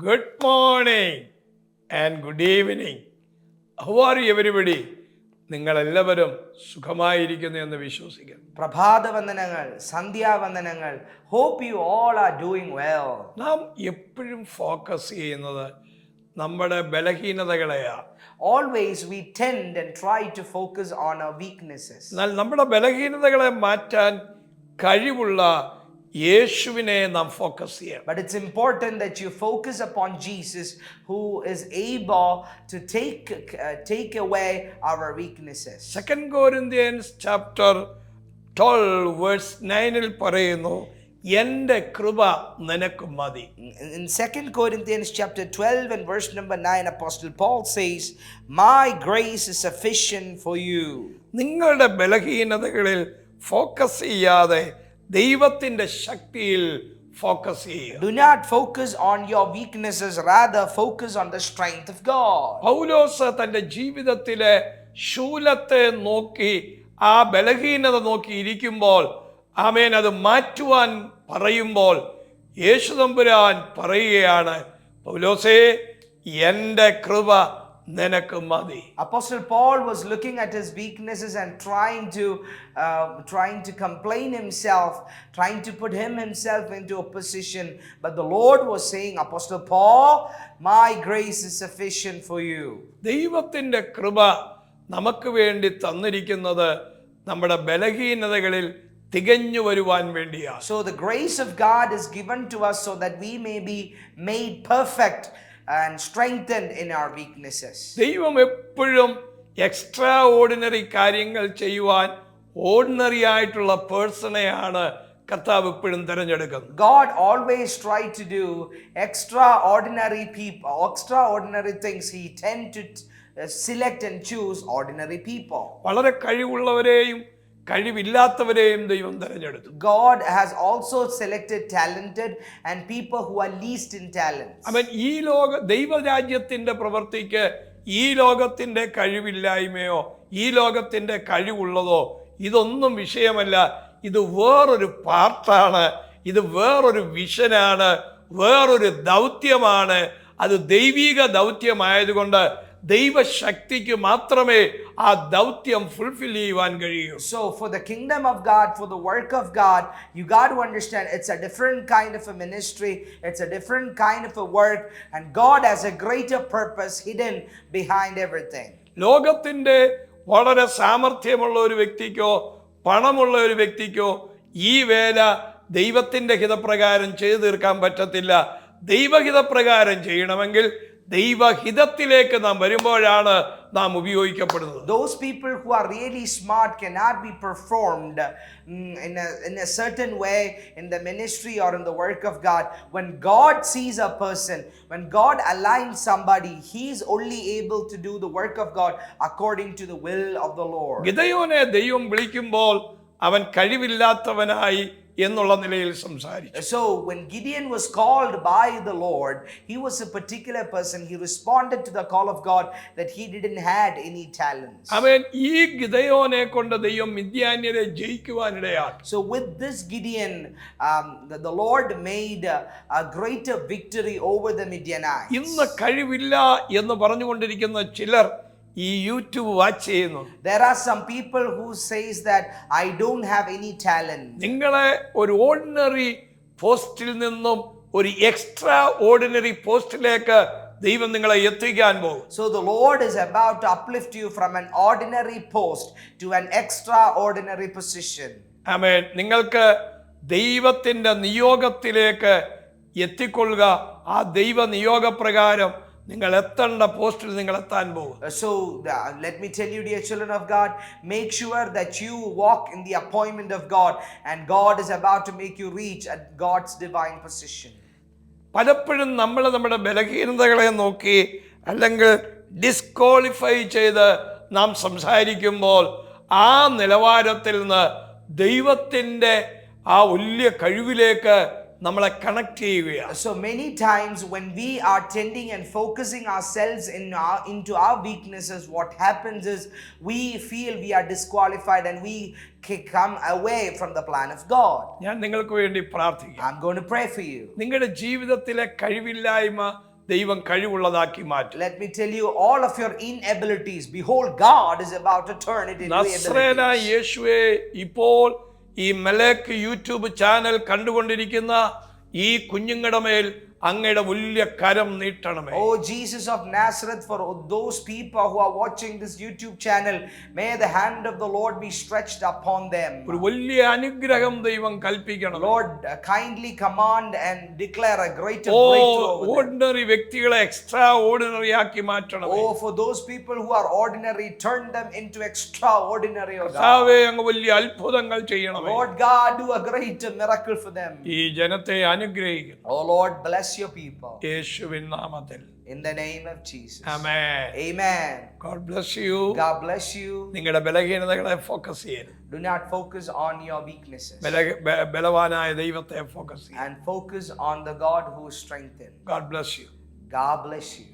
Good morning and good evening. How are you everybody? നിങ്ങളെല്ലാവരും സുഖമായിരിക്കുന്നു എന്ന് വിശ്വസിക്കുന്നു. പ്രഭാതവന്ദനങ്ങൾ, സന്ധ്യാവന്ദനങ്ങൾ. Hope you all are doing well. നാം എപ്പോഴും ഫോക്കസ് ചെയ്യുന്നത് നമ്മുടെ ബലഹീനതകളെയാണ്. Always we tend and try to focus on our weaknesses. എന്നാൽ നമ്മുടെ ബലഹീനതകളെ മാറ്റാൻ കഴിവുള്ള യേശുവിനെ നാം ഫോക്കസ് ചെയ്യണം. But it's important that you focus upon Jesus, who is able to take away our weaknesses. 2 Corinthians chapter 12 verse 9 പറയുന്നു, എൻ്റെ കൃപ നിനക്ക് മതി. In 2 Corinthians chapter 12 and verse number 9, Apostle Paul says, "My grace is sufficient for you." നിങ്ങളുടെ ബലഹീനതകളിൽ focus ചെയ്യാതെ ദൈവത്തിൻ്റെ ശക്തിയിൽ focus ചെയ്യുക. Do not focus on your weaknesses, rather focus on the strength of God. പൗലോസ് തൻ്റെ ജീവിതത്തിലെ ശൂലത്തെ നോക്കി ആ ബലഹീനത നോക്കി ഇരിക്കുമ്പോൾ ആമേൻ അത് മാറ്റുവാൻ പറയുമ്പോൾ യേശു തമ്പുരാൻ പറയുകയാണ്, പൗലോസേ എൻ്റെ കൃപ നിനക്ക് മതി. Apostle Paul was looking at his weaknesses and trying to complain himself, trying to put himself into a position, but the Lord was saying, Apostle Paul, my grace is sufficient for you. ദൈവത്തിൻ്റെ കൃപ നമുക്ക് വേണ്ടി തന്നിരിക്കുന്നത് നമ്മുടെ ബലഹീനതകളിൽ തികഞ്ഞു വരുവാൻ വേണ്ടിയാണ്. So the grace of God is given to us so that we may be made perfect and strengthened in our weaknesses. ദൈവം എപ്പോഴും എക്സ്ട്രാ ഓർഡിനറി കാര്യങ്ങൾ ചെയ്യുവാൻ ഓർഡിനറി ആയിട്ടുള്ള പേഴ്സണെയാണ് കർത്താവ് എപ്പോഴും തിരഞ്ഞെടുക്കുന്നത്. God always try to do extraordinary people, extraordinary things. He tend to select and choose ordinary people. വളരെ കഴിവുള്ളവരെയും കഴിവില്ലാത്തവരെയും ദൈവം തിരഞ്ഞെടുത്തു. God has also selected talented and people who are least in talents. അവൻ ഈ ദൈവരാജ്യത്തിന്റെ പ്രവൃത്തിക്ക് ഈ ലോകത്തിന്റെ കഴിവില്ലായ്മയോ ഈ ലോകത്തിന്റെ കഴിവുള്ളതോ ഇതൊന്നും വിഷയമല്ല. ഇത് വേറൊരു പാർട്ടാണ്, ഇത് വേറൊരു വിഷനാണ്, വേറൊരു ദൗത്യമാണ്. അത് ദൈവിക ദൗത്യമായതുകൊണ്ട് ദൈവശക്തിക്ക് മാത്രമേ ആ ദൗത്യം ഫുൾഫിൽ ചെയ്യുവാൻ കഴിയൂ. So for the kingdom of God, for the work of God, you got to understand it's a different kind of a ministry, it's a different kind of a work, and God has a greater purpose hidden behind everything. ലോകത്തിന്റെ വളരെ സാമർഥ്യമുള്ള ഒരു വ്യക്തിക്കോ പണമുള്ള ഒരു വ്യക്തിക്കോ ഈ വേല ദൈവത്തിന്റെ ഹിതപ്രകാരം ചെയ്തു തീർക്കാൻ പറ്റത്തില്ല. ദൈവഹിതപ്രകാരം ചെയ്യണമെങ്കിൽ ദൈവഹിതത്തിലേക്ക് നാം വരുമ്പോഴാണ് നാം ഉപയോഗിക്കപ്പെടുന്നത്. Those people who are really smart cannot be performed in a certain way in the ministry or in the work of God. When God sees a person, when God aligns somebody, he is only able to do the work of God according to the will of the Lord. ഗിദെയോനെ ദൈവം വിളിക്കുമ്പോൾ അവൻ കഴിവില്ലാത്തവനായി എന്നുള്ള നിലയിൽ സംസാരിച്ചു. So when Gideon was called by the Lord, he was a particular person. He responded to the call of God that he didn't had any talents. അവൻ ഈ ഗിദെയോനെ കൊണ്ട് ദൈവം മിദ്യാന്യരെ ജയിക്കുവാനിടയാക്കി. So with this Gideon, the Lord made a greater victory over the Midianites. ഇന്ന് കഴിവില്ല എന്ന് പറഞ്ഞുകൊണ്ടിരിക്കുന്ന ചിലർ ഈ യൂട്യൂബ് വാച്ച് ചെയ്യുന്നു. There are some people who says that I don't have any talent. നിങ്ങളെ ഒരു ഓർഡിനറി പോസ്റ്റിൽ നിന്നും ഒരു എക്സ്ട്രാ ഓർഡിനറി പോസ്റ്റിലേക്ക് ദൈവം നിങ്ങളെ എത്തിക്കാൻ പോകും. So the Lord is about to uplift you from an ordinary post to an extraordinary position. ആമേൻ. നിങ്ങൾക്ക് ദൈവത്തിന്റെ നിയോഗത്തിലേക്ക് എത്തിക്കൊള്ളുക. ആ ദൈവ നിയോഗപ്രകാരം നിങ്ങൾ എത്തേണ്ട പോസ്റ്റിൽ നിങ്ങൾ എത്താൻ പോകും. So let me tell you, dear children of God, make sure that you walk in the appointment of God, and God is about to make you reach at God's divine position. പലപ്പോഴും നമ്മൾ നമ്മുടെ ബലഹീനതകളെ നോക്കി അല്ലെങ്കിൽ disqualify ചെയ്ത് നാം സംസാരിക്കുമ്പോൾ ആ നിലവാരത്തിൽ നിന്ന് ദൈവത്തിൻ്റെ ആ വലിയ കഴിവിലേക്ക് നമ്മളെ കണക്ട് ചെയ്യുകയാണ്. So many times when we are tending and focusing ourselves into our weaknesses, what happens is we feel we are disqualified and we come away from the plan of God. ഞാൻ നിങ്ങൾക്ക് വേണ്ടി പ്രാർത്ഥിക്കാം. I'm going to pray for you. നിങ്ങളുടെ ജീവിതത്തിലെ കഴിവില്ലായ്മ ദൈവം കഴിവുള്ളതാക്കി മാറ്റും. Let me tell you, all of your inabilities, behold, God is about to turn it into നസ്രേനായ abilities. യേശുവേ, ഇപ്പോൾ ഈ മെലേക്ക് യൂട്യൂബ് ചാനൽ കണ്ടുകൊണ്ടിരിക്കുന്ന ഈ കുഞ്ഞുങ്ങളുടെ മേൽ അങ്ങയുടെ വലിയ കരം നീട്ടണമേ. Oh Jesus of Nazareth, for those people who are watching this YouTube channel, may the hand of the Lord be stretched upon them. ഒരു വലിയ അനുഗ്രഹം ദൈവം കൽപ്പിക്കണം. Lord, kindly command and declare a greater breakthrough over them. Ordinary വ്യക്തികളെ extra ordinary ആക്കി മാറ്റണം. Oh, for those people who are ordinary, turn them into extraordinary, oh God. കർത്താവേ, അങ്ങ് വലിയ അത്ഭുതങ്ങൾ ചെയ്യണം. Lord God, do a great miracle for them. ഈ ജനത്തെ അനുഗ്രഹിക്കണം. Oh Lord, bless your people. യേശുവിൻ നാമത്തിൽ. In the name of Jesus. Amen. Amen. God bless you. God bless you. നിങ്ങളുടെ ബലഹീനതകളെ ഫോക്കസ് ചെയ്യരുത്. Do not focus on your weaknesses. ബലവാനായ ദൈവത്തെ focus ചെയ്യ്. And focus on the God who strengthens. God bless you. God bless you.